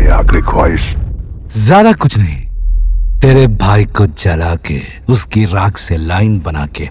भाई आखिरी ख्वाहिश? ज्यादा कुछ नहीं, तेरे भाई को जला के उसकी राख से लाइन बना के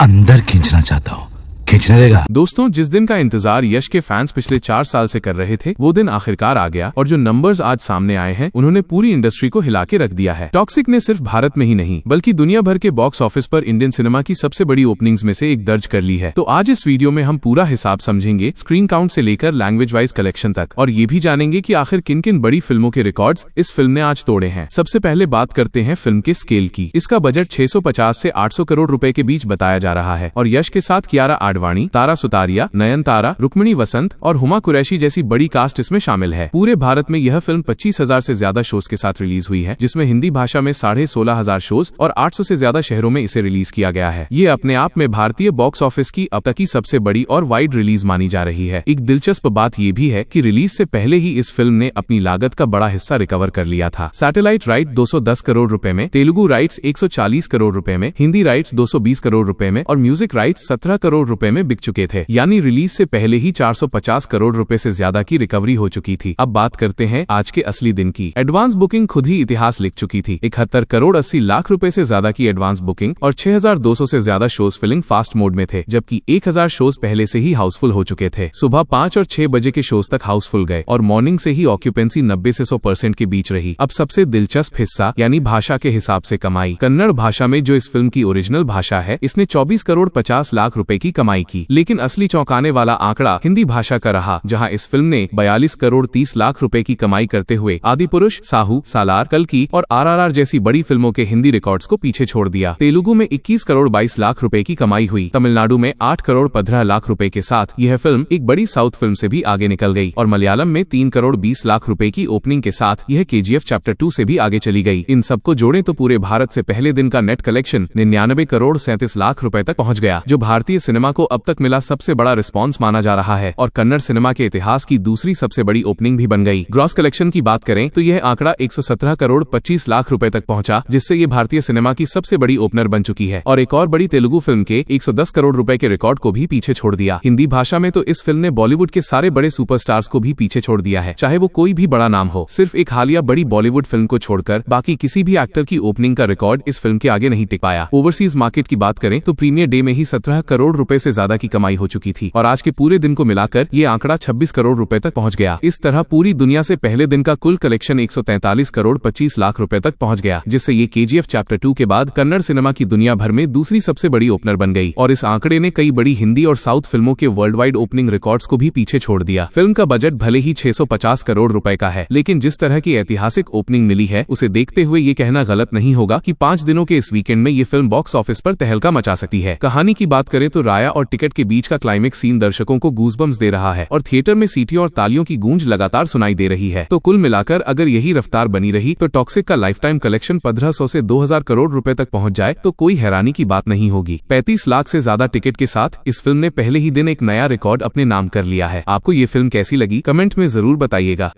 अंदर खींचना चाहता हूँ। खींचने देगा? दोस्तों, जिस दिन का इंतजार यश के फैंस पिछले 4 साल से कर रहे थे, वो दिन आखिरकार आ गया और जो नंबर्स आज सामने आए हैं उन्होंने पूरी इंडस्ट्री को हिला के रख दिया है। टॉक्सिक ने सिर्फ भारत में ही नहीं बल्कि दुनिया भर के बॉक्स ऑफिस पर इंडियन सिनेमा की सबसे बड़ी ओपनिंग्स में से एक दर्ज कर ली है। तो आज इस वीडियो में हम पूरा हिसाब समझेंगे, स्क्रीन काउंट से लेकर लैंग्वेज वाइज कलेक्शन तक, और ये भी जानेंगे कि आखिर किन किन बड़ी फिल्मों के रिकॉर्ड्स इस फिल्म ने आज तोड़े हैं। सबसे पहले बात करते हैं फिल्म के स्केल की। इसका बजट 650 से 800 करोड़ रुपए के बीच बताया जा रहा है और यश के साथ कियारा आडवाणी, तारा सुतारिया, नयनतारा, रुक्मिणी वसंत और हुमा कुरैशी जैसी बड़ी कास्ट इसमें शामिल है। पूरे भारत में यह फिल्म 25,000 से ज्यादा शोज के साथ रिलीज हुई है, जिसमें हिंदी भाषा में 16,500 शोज और 800 से ज्यादा शहरों में इसे रिलीज किया गया है। ये अपने आप में भारतीय बॉक्स ऑफिस की अब तक की सबसे बड़ी और वाइड रिलीज मानी जा रही है। एक दिलचस्प बात यह भी है कि रिलीज से पहले ही इस फिल्म ने अपनी लागत का बड़ा हिस्सा रिकवर कर लिया था। सैटेलाइट राइट 210 करोड़ रुपए में, तेलुगु राइट्स 140 करोड़ रुपए में, हिंदी राइट्स 220 करोड़ रुपए में और म्यूजिक राइट्स 17 करोड़ रुपए में बिक चुके थे। यानी रिलीज से पहले ही 450 करोड़ रुपए से ज्यादा की रिकवरी हो चुकी थी। अब बात करते हैं आज के असली दिन की। एडवांस बुकिंग खुद ही इतिहास लिख चुकी थी। 71 करोड़ 80 लाख रुपए से ज्यादा की एडवांस बुकिंग और 6,200 से ज्यादा शोज फिलिंग फास्ट मोड में थे, जबकि 1,000 शोज पहले से ही हाउसफुल हो चुके थे। सुबह 5 और 6 बजे के शोज तक हाउसफुल गए और मॉर्निंग से ही ऑक्यूपेंसी 90 से 100% के बीच रही। अब सबसे दिलचस्प हिस्सा यानी भाषा के हिसाब से कमाई। कन्नड़ भाषा में जो इस फिल्म की ओरिजिनल भाषा है, इसने 24 करोड़ 50 लाख रुपए की कमाई की। लेकिन असली चौंकाने वाला आंकड़ा हिंदी भाषा का रहा, जहां इस फिल्म ने 42 करोड़ 30 लाख रुपए की कमाई करते हुए आदिपुरुष, साहू, सालार, कल्कि और आरआरआर जैसी बड़ी फिल्मों के हिंदी रिकॉर्ड्स को पीछे छोड़ दिया। तेलुगु में 21 करोड़ 22 लाख रुपए की कमाई हुई। तमिलनाडु में 8 करोड़ 15 लाख रुपए के साथ यह फिल्म एक बड़ी साउथ फिल्म से भी आगे निकल गई और मलयालम में 3 करोड़ 20 लाख रुपए की ओपनिंग के साथ यह केजीएफ चैप्टर 2 से भी आगे चली गई। इन सबको जोड़े तो पूरे भारत से पहले दिन का नेट कलेक्शन 99 करोड़ 37 लाख रुपए तक पहुंच गया, जो भारतीय सिनेमा को अब तक मिला सबसे बड़ा रिस्पॉन्स माना जा रहा है और कन्नड़ सिनेमा के इतिहास की दूसरी सबसे बड़ी ओपनिंग भी बन गई। ग्रॉस कलेक्शन की बात करें तो यह आंकड़ा 117 करोड़ 25 लाख रुपए तक पहुंचा, जिससे ये भारतीय सिनेमा की सबसे बड़ी ओपनर बन चुकी है और एक और बड़ी तेलुगु फिल्म के 110 करोड़ रुपए के रिकॉर्ड को भी पीछे छोड़ दिया। हिंदी भाषा में तो इस फिल्म ने बॉलीवुड के सारे बड़े सुपरस्टार्स को भी पीछे छोड़ दिया है, चाहे वो कोई भी बड़ा नाम हो। सिर्फ एक हालिया बड़ी बॉलीवुड फिल्म को छोड़कर बाकी किसी भी एक्टर की ओपनिंग का रिकॉर्ड इस फिल्म के आगे नहीं टिक पाया। ओवरसीज मार्केट की बात करें तो प्रीमियर डे में ही 17 करोड़ रुपए से ज्यादा की कमाई हो चुकी थी और आज के पूरे दिन को मिलाकर ये आंकड़ा 26 करोड़ रुपए तक पहुंच गया। इस तरह पूरी दुनिया से पहले दिन का कुल कलेक्शन 143 करोड़ 25 लाख रुपए तक पहुंच गया, जिससे ये केजीएफ चैप्टर 2 के बाद कन्नड़ सिनेमा की दुनिया भर में दूसरी सबसे बड़ी ओपनर बन गई और इस आंकड़े ने कई बड़ी हिंदी और साउथ फिल्मों के वर्ल्ड वाइड ओपनिंग रिकॉर्ड्स को भी पीछे छोड़ दिया। फिल्म का बजट भले ही 650 करोड़ रुपए का है, लेकिन जिस तरह की ऐतिहासिक ओपनिंग मिली है उसे देखते हुए ये कहना गलत नहीं होगा कि 5 दिनों के इस वीकेंड में ये फिल्म बॉक्स ऑफिस पर तहलका मचा सकती है। कहानी की बात करें तो राया और टिकट के बीच का क्लाइमेक्स सीन दर्शकों को गूज़बम्स दे रहा है और थिएटर में सीटियों और तालियों की गूंज लगातार सुनाई दे रही है। तो कुल मिलाकर अगर यही रफ्तार बनी रही तो टॉक्सिक का लाइफ टाइम कलेक्शन 1500 से 2000 करोड़ रुपए तक पहुंच जाए तो कोई हैरानी की बात नहीं होगी। 35 लाख से ज्यादा टिकट के साथ इस फिल्म ने पहले ही दिन एक नया रिकॉर्ड अपने नाम कर लिया है। आपको ये फिल्म कैसी लगी, कमेंट में जरूर बताइएगा।